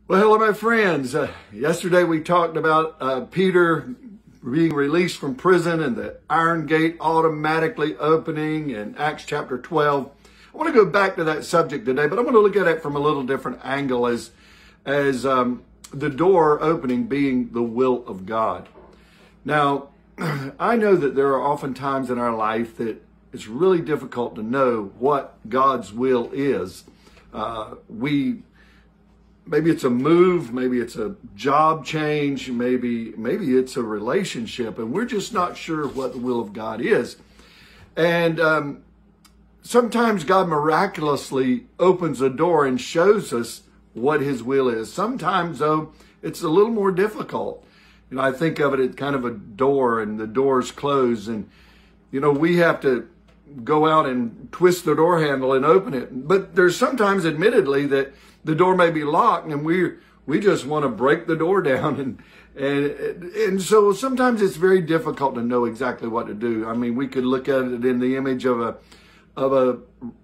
Well, hello, my friends. Yesterday we talked about Peter being released from prison and the iron gate automatically opening in Acts chapter 12. I want to go back to that subject today, but I'm going to look at it from a little different angle as the door opening being the will of God. Now, I know that there are often times in our life that it's really difficult to know what God's will is. Maybe it's a move, maybe it's a job change, maybe it's a relationship, and we're just not sure what the will of God is. And sometimes God miraculously opens a door and shows us what his will is. Sometimes, though, it's a little more difficult. You know, I think of it as kind of a door, and the door's closed, and, you know, we have to go out and twist the door handle and open it. But there's sometimes, admittedly, that the door may be locked and we just want to break the door down. And so sometimes it's very difficult to know exactly what to do. I mean, we could look at it in the image of a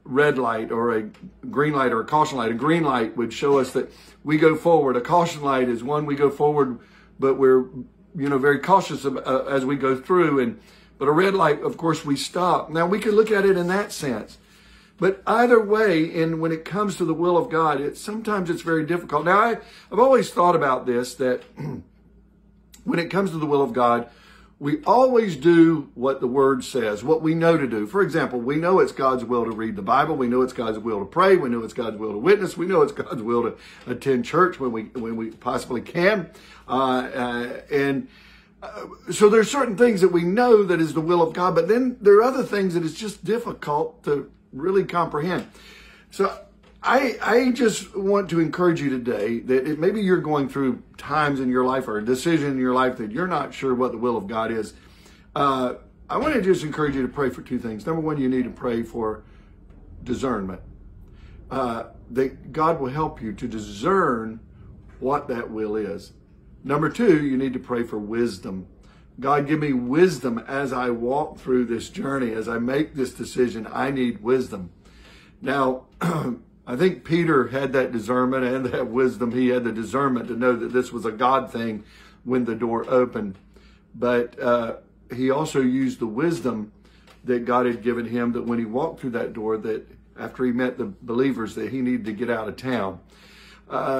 red light or a green light or a caution light. A green light would show us that we go forward. A caution light is one we go forward, but we're, very cautious as we go through. But a red light, of course, we stop. Now, we could look at it in that sense. But either way, and when it comes to the will of God, sometimes it's very difficult. Now, I've always thought about this, that when it comes to the will of God, we always do what the Word says, what we know to do. For example, we know it's God's will to read the Bible. We know it's God's will to pray. We know it's God's will to witness. We know it's God's will to attend church when we possibly can. So there's certain things that we know that is the will of God, but then there are other things that it's just difficult to really comprehend. So I just want to encourage you today that maybe you're going through times in your life or a decision in your life that you're not sure what the will of God is. I want to just encourage you to pray for two things. Number one, you need to pray for discernment. That God will help you to discern what that will is. Number two, you need to pray for wisdom. God, give me wisdom as I walk through this journey, as I make this decision. I need wisdom. Now, I think Peter had that discernment and that wisdom. He had the discernment to know that this was a God thing when the door opened. But he also used the wisdom that God had given him, that when he walked through that door, that after he met the believers, that he needed to get out of town.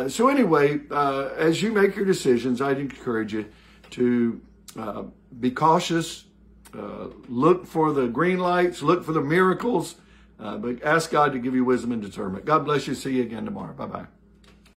So anyway, as you make your decisions, I'd encourage you to be cautious, look for the green lights, look for the miracles, but ask God to give you wisdom and discernment. God bless you. See you again tomorrow. Bye-bye.